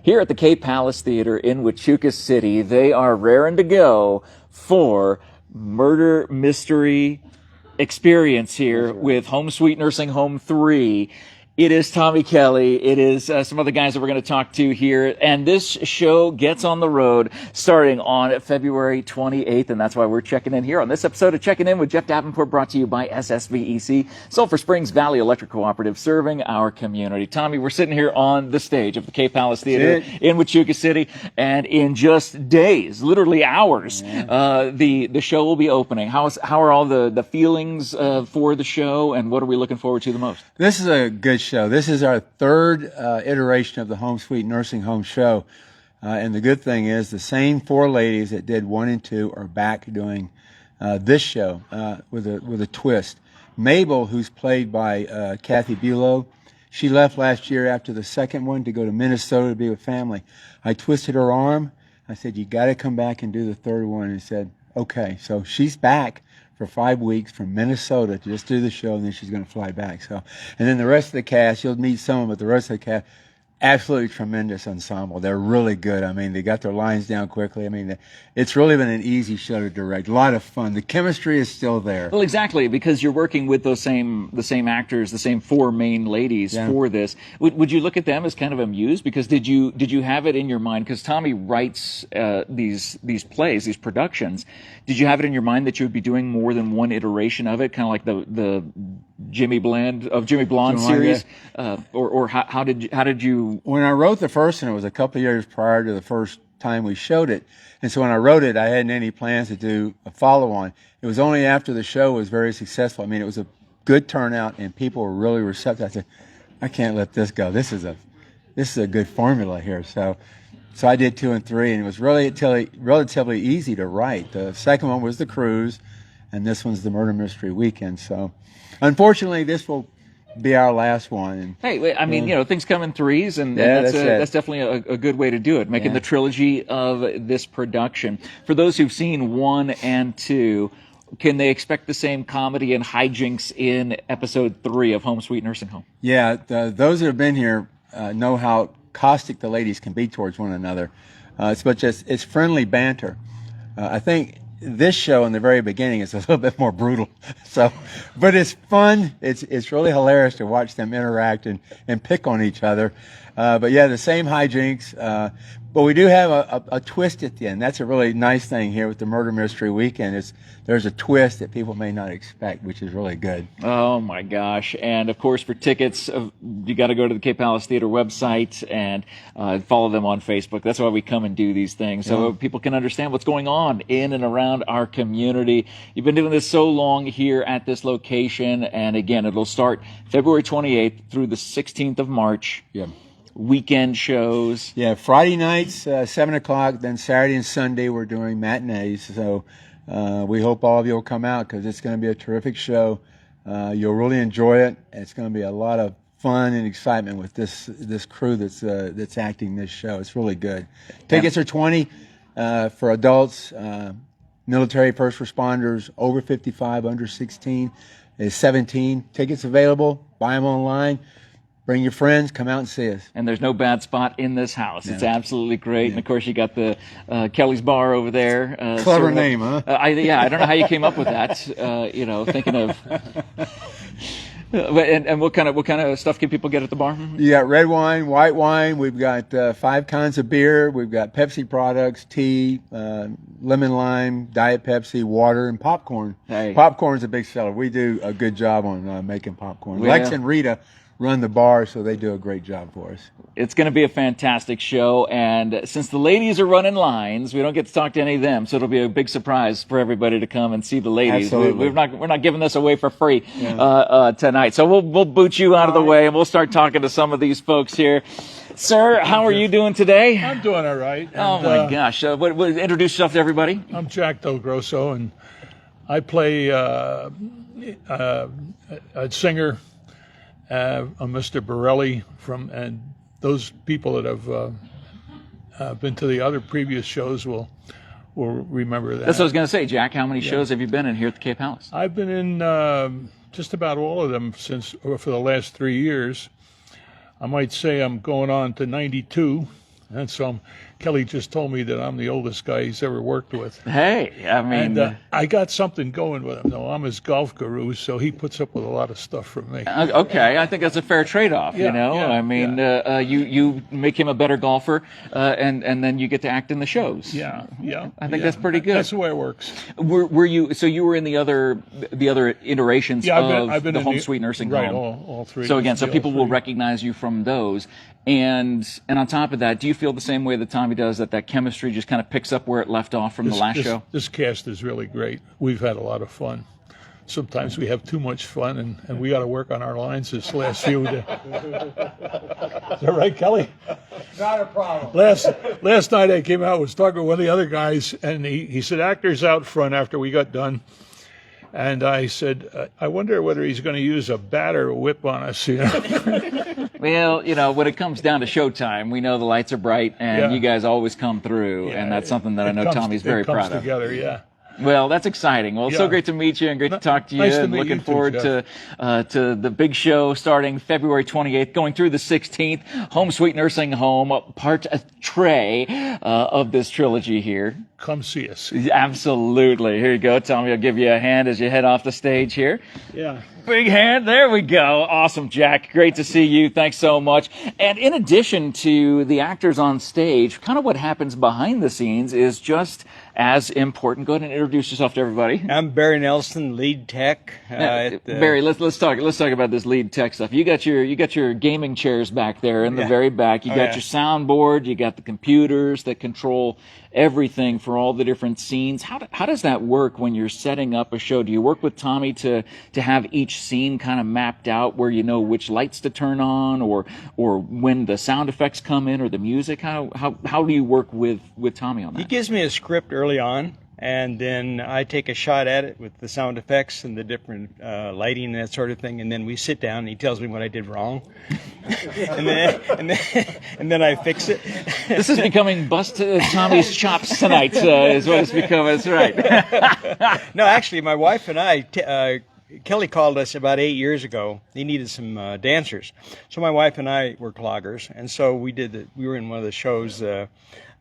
here at the Cape Palace Theater in Huachuca City. They are raring to go for murder mystery experience here with Home Sweet Nursing Home 3. It is Tommy Kelly. It is some other guys that we're going to talk to here. And this show gets on the road starting on February 28th. And that's why we're checking in here on this episode of Checking In with Jeff Davenport, brought to you by SSVEC, Sulphur Springs Valley Electric Cooperative, serving our community. Tommy, we're sitting here on the stage of the Cape Palace Theater in Huachuca City. And in just days, literally hours, the show will be opening. How are all the feelings for the show, and what are we looking forward to the most? This is a good show. This is our third iteration of the Home Sweet Nursing Home show. And the good thing is the same four ladies that did 1 and 2 are back doing this show with a twist. Mabel, who's played by Kathy Bulow, she left last year after the second one to go to Minnesota to be with family. I twisted her arm. I said, you got to come back and do the third one. And she said, okay. So she's back for 5 weeks from Minnesota to just do the show, and then she's going to fly back. So, and then the rest of the cast, you'll meet some, but the rest of the cast, absolutely tremendous ensemble. They're really good. I mean, they got their lines down quickly. I mean, it's really been an easy show to direct. A lot of fun. The chemistry is still there. Well, exactly, because you're working with the same actors, the same four main ladies for this. Would you look at them as kind of amused? Because did you have it in your mind? Because Tommy writes these plays, these productions. Did you have it in your mind that you would be doing more than one iteration of it, kind of like the Jimmy Blonde series, or how did you? When I wrote the first one, it was a couple of years prior to the first time we showed it, and so when I wrote it, I hadn't any plans to do a follow-on. It was only after the show was very successful. I mean, it was a good turnout, and people were really receptive. I said, I can't let this go. This is a good formula here. So I did 2 and 3, and it was really relatively easy to write. The second one was The Cruise, and this one's The Murder Mystery Weekend. So, unfortunately, this will be our last one. And, hey, I mean, things come in threes, and that's definitely a good way to do it, making the trilogy of this production. For those who've seen 1 and 2, can they expect the same comedy and hijinks in episode 3 of Home Sweet Nursing Home? Yeah, those that have been here know how caustic the ladies can be towards one another. It's friendly banter. I think this show in the very beginning is a little bit more brutal. So, but it's fun. It's really hilarious to watch them interact and pick on each other. But yeah, the same hijinks. But we do have a twist at the end. That's a really nice thing here with the Murder Mystery Weekend. There's a twist that people may not expect, which is really good. Oh my gosh. And of course, for tickets, you got to go to the Cape Palace Theater website and follow them on Facebook. That's why we come and do these things, so people can understand what's going on in and around our community. You've been doing this so long here at this location, and again, it'll start February 28th through the 16th of March. Yeah. Weekend shows. Yeah, Friday nights, 7 o'clock, then Saturday and Sunday we're doing matinees. So we hope all of you will come out, because it's going to be a terrific show. You'll really enjoy it. It's going to be a lot of fun and excitement with this crew that's acting this show. It's really good. Tickets are $20 for adults, military, first responders, over 55, under 16 is $17. Tickets available. Buy them online. Bring your friends, come out and see us. And there's no bad spot in this house. It's absolutely great. And of course, you got the Kelly's Bar over there. Clever name, huh? I don't know how you came up with that. Thinking of. And what kind of stuff can people get at the bar? You got red wine, white wine. We've got 5 kinds of beer. We've got Pepsi products, tea, lemon lime, Diet Pepsi, water, and popcorn. Hey. Popcorn's a big seller. We do a good job on making popcorn. Yeah. Lex and Rita run the bar, so they do a great job for us. It's going to be a fantastic show, and since the ladies are running lines, we don't get to talk to any of them, so it'll be a big surprise for everybody to come and see the ladies. Absolutely. We're not giving this away for free tonight, so we'll boot you out of the way, and we'll start talking to some of these folks here. Sir, how are you doing today? I'm doing all right. Oh my gosh! Introduce yourself to everybody. I'm Jack Del Grosso, and I play a singer. Mr. Borelli and those people that have been to the other previous shows will remember that. That's what I was going to say, Jack. How many shows have you been in here at the Cape Palace? I've been in just about all of them for the last 3 years. I might say I'm going on to 92. And so Kelly just told me that I'm the oldest guy he's ever worked with. Hey, I mean, And I got something going with him, though. I'm his golf guru, so he puts up with a lot of stuff from me. okay, I think that's a fair trade-off. Yeah, you know, yeah, I mean, you make him a better golfer, and then you get to act in the shows. Yeah. I think that's pretty good. That's the way it works. Were you? So you were in the other iterations I've been the in Home Sweet Nursing right, Home. all three. So again, so people will three. recognize you from those. And on top of that, do you feel the same way that Tommy does, that chemistry just kind of picks up where it left off from the last show? This cast is really great. We've had a lot of fun. Sometimes we have too much fun, and we got to work on our lines this last few days. Is that right, Kelly? Not a problem. Last night I came out, was talking with one of the other guys, and he said, actors out front after we got done. And I said, I wonder whether he's going to use a bat or a whip on us, you know? Well, you know, when it comes down to showtime, we know the lights are bright, and you guys always come through, and that's something that I know Tommy's very proud of. Together, yeah. Well, that's exciting. Well, it's so great to meet you and great to talk to you. Nice to and meet looking you too, forward to the big show starting February 28th, going through the 16th. Home Sweet Nursing Home, part tray of this trilogy here. Come see us. Absolutely. Here you go, Tommy. I'll give you a hand as you head off the stage here. Yeah. Big hand. There we go. Awesome, Jack. Great to see you. Thanks so much. And in addition to the actors on stage, kind of what happens behind the scenes is just as important. Go ahead and introduce yourself to everybody. I'm Barry Nelson, lead tech. Barry, let's talk about this lead tech stuff. You got your gaming chairs back there in the very back. You got your soundboard. You got the computers that control everything for all the different scenes. How does that work when you're setting up a show? Do you work with Tommy to have each scene kind of mapped out where you know which lights to turn on or when the sound effects come in or the music? How do you work with Tommy on that? He gives me a script early on, and then I take a shot at it with the sound effects and the different lighting and that sort of thing, and then we sit down and he tells me what I did wrong. and then I fix it. This is becoming Bust Tommy's Chops tonight, is what it's becoming. That's right. No, actually, my wife and I, Kelly called us about 8 years ago. He needed some dancers. So my wife and I were cloggers, and so we were in one of the shows,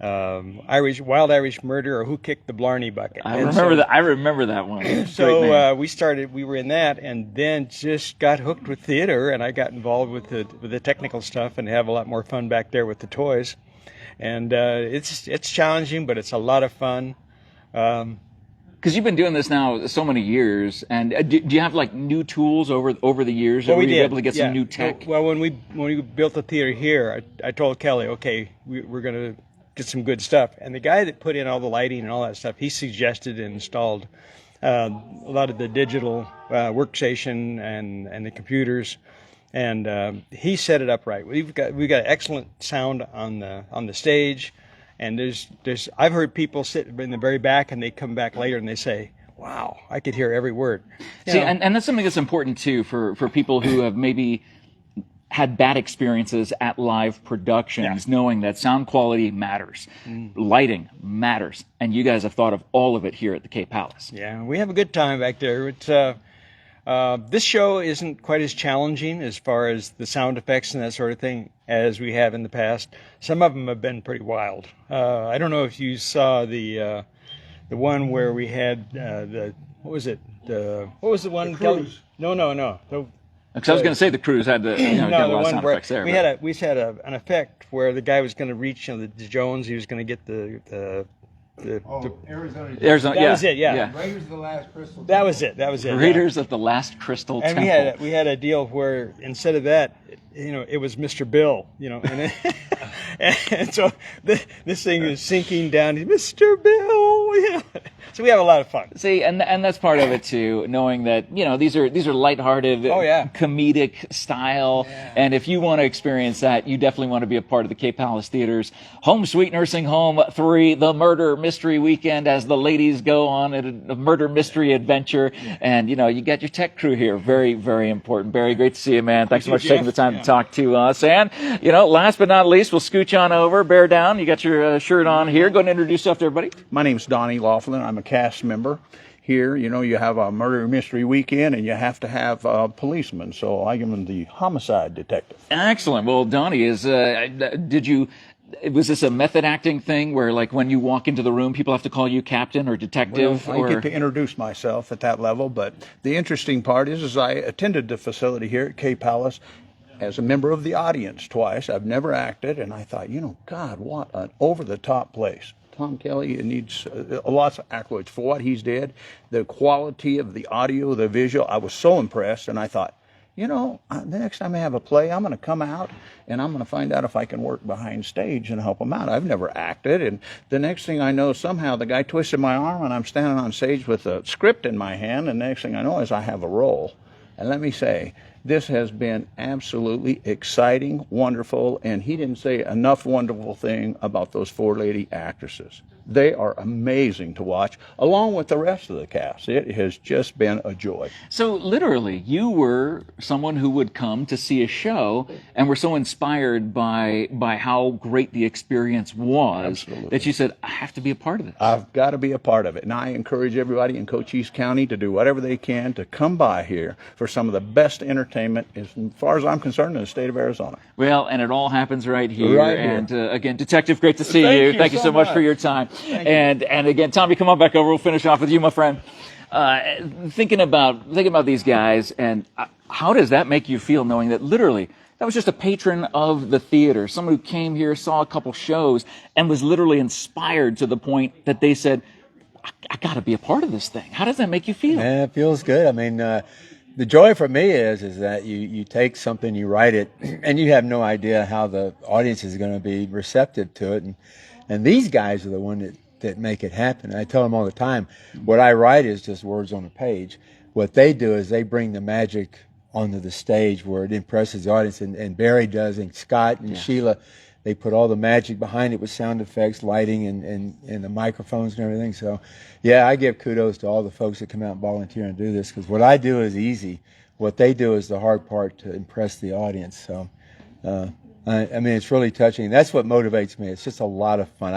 Wild Irish Murder, or Who Kicked the Blarney Bucket. I remember that one. So we were in that, and then just got hooked with theater, and I got involved with the technical stuff and have a lot more fun back there with the toys. And it's challenging, but it's a lot of fun. Because you've been doing this now so many years, and do you have like new tools over the years? Well, were we you did. able to get some new tech? Well, when we built the theater here, I told Kelly, okay, we're going to get some good stuff. And the guy that put in all the lighting and all that stuff, he suggested and installed a lot of the digital workstation and the computers, and he set it up right. We've got excellent sound on the stage. And I've heard people sit in the very back, and they come back later and they say, "Wow, I could hear every word." See, and that's something that's important too for people who have maybe had bad experiences at live productions, knowing that sound quality matters, lighting matters, and you guys have thought of all of it here at the Cape Palace. Yeah, we have a good time back there. It's this show isn't quite as challenging as far as the sound effects and that sort of thing as we have in the past. Some of them have been pretty wild. I don't know if you saw the one where we had what was the one? The cruise. No. Because I was going to say the cruise had to get a lot of sound effects there. We had an effect where the guy was going to reach the Jones. He was going to get the Arizona. Arizona, that was it, yeah. Raiders of the Last Crystal. That was it. Raiders of the Last Crystal And Temple. we had a deal where instead of that, it was Mr. Bill, and so this thing is sinking down. Mr. Bill, So we have a lot of fun. See, and that's part of it too, knowing that these are lighthearted, comedic style, and if you want to experience that, you definitely want to be a part of the Cape Palace Theater's Home Sweet Nursing Home 3, the Murder Mystery Weekend, as the ladies go on a murder mystery adventure, and you got your tech crew here, very, very important. Barry, great to see you, man. Thanks so much for taking the time to talk to us, and last but not least, we'll scooch on over, bear down. You got your shirt on here. Go ahead and introduce yourself to everybody. My name's Donnie Laughlin. I'm a cast member here. You have a murder mystery weekend, and you have to have a policeman. So I am the homicide detective. Excellent. Well, Donnie, did you Was this a method acting thing where, like, when you walk into the room, people have to call you captain or detective? Well, I get to introduce myself at that level, but the interesting part is I attended the facility here at K Palace as a member of the audience twice. I've never acted, and I thought, God, what an over-the-top place. Tom Kelly needs lots of accolades for what he's did, the quality of the audio, the visual. I was so impressed, and I thought, the next time I have a play, I'm going to come out and I'm going to find out if I can work behind stage and help them out. I've never acted, and the next thing I know, somehow the guy twisted my arm and I'm standing on stage with a script in my hand, and the next thing I know is I have a role. And let me say, this has been absolutely exciting, wonderful, and he didn't say enough wonderful thing about those 4 lady actresses. They are amazing to watch, along with the rest of the cast. It has just been a joy. So literally, you were someone who would come to see a show and were so inspired by how great the experience was. Absolutely. That you said, I have to be a part of this. I've got to be a part of it. And I encourage everybody in Cochise County to do whatever they can to come by here for some of the best entertainment, as far as I'm concerned, in the state of Arizona. Well, and it all happens right here. Right here. And again, Detective, great to see Thank you. you Thank you so so much much for your time. Thank And again, Tommy, come on back over. We'll finish off with you, my friend. Thinking about these guys, and how does that make you feel, knowing that literally that was just a patron of the theater, someone who came here, saw a couple shows, and was literally inspired to the point that they said, I got to be a part of this thing. How does that make you feel? Yeah, it feels good. I mean, the joy for me is that you take something, you write it, and you have no idea how the audience is going to be receptive to it. And these guys are the one that make it happen. I tell them all the time, what I write is just words on a page. What they do is they bring the magic onto the stage where it impresses the audience. And Barry does, and Scott and Sheila, they put all the magic behind it with sound effects, lighting, and the microphones and everything. So, yeah, I give kudos to all the folks that come out and volunteer and do this, because what I do is easy. What they do is the hard part to impress the audience. So, I mean, it's really touching. That's what motivates me. It's just a lot of fun.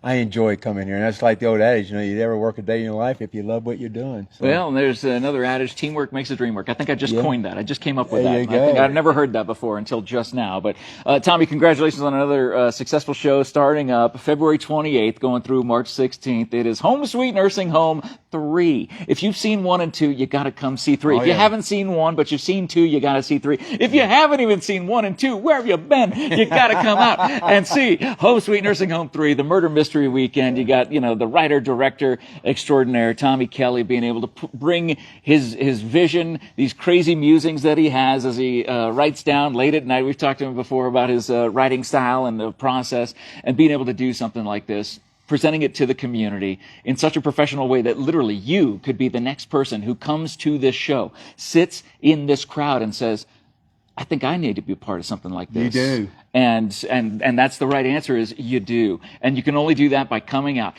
I enjoy coming here. And that's like the old adage, you never work a day in your life if you love what you're doing. So. Well, and there's another adage, teamwork makes the dream work. I think I just coined that. I just came up with There that. you I think go. I've never heard that before until just now. But Tommy, congratulations on another successful show starting up February 28th, going through March 16th. It is Home Sweet Nursing Home 3. If you've seen 1 and 2, you got to come see 3. If you haven't seen 1, but you've seen 2, you got to see 3. If you haven't even seen 1 and 2, where have you been? You got to come out and see Home Sweet Nursing Home 3, the Murder Mystery Weekend. You got, the writer, director extraordinaire, Tommy Kelly, being able to bring his vision, these crazy musings that he has as he writes down late at night. We've talked to him before about his writing style and the process, and being able to do something like this, presenting it to the community in such a professional way that literally you could be the next person who comes to this show, sits in this crowd and says, I think I need to be a part of something like this. You do. And that's the right answer, is you do. And you can only do that by coming out.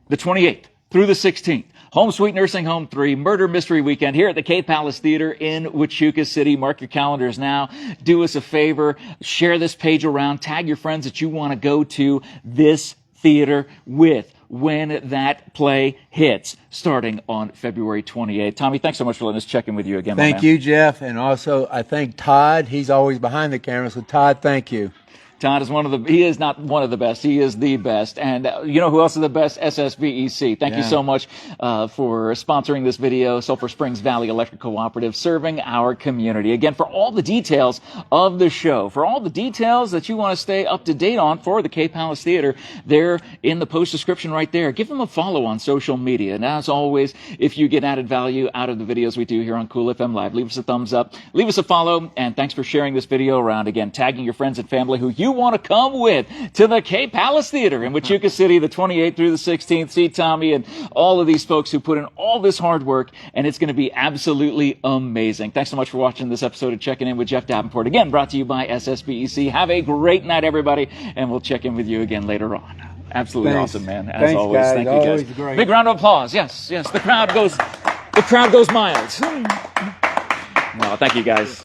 The 28th through the 16th, Home Sweet Nursing Home 3, Murder Mystery Weekend here at the K Palace Theater in Huachuca City. Mark your calendars now. Do us a favor. Share this page around. Tag your friends that you want to go to this theater with when that play hits, starting on February 28th. Tommy, thanks so much for letting us check in with you again. Thank you, Jeff. And also, I thank Todd. He's always behind the camera. So, Todd, thank you. Todd is he is not one of the best. He is the best. And you know who else is the best? SSVEC. Thank you so much for sponsoring this video. Sulphur Springs Valley Electric Cooperative, serving our community. Again, for all the details of the show, for all the details that you want to stay up to date on for the K Palace Theater, they're in the post description right there. Give them a follow on social media. And as always, if you get added value out of the videos we do here on Cool FM Live, leave us a thumbs up, leave us a follow, and thanks for sharing this video around. Again, tagging your friends and family who you want to come with to the K Palace Theater in Huachuca City, the 28th through the 16th. See Tommy and all of these folks who put in all this hard work, and it's going to be absolutely amazing. Thanks so much for watching this episode of Checking In with Jeff Davenport. Again, brought to you by SSVEC. Have a great night, everybody, and we'll check in with you again later on. Absolutely awesome, man. As Thanks, always. guys. Thank you, Always guys. great. Big round of applause. Yes. The crowd goes mild. No, thank you, guys.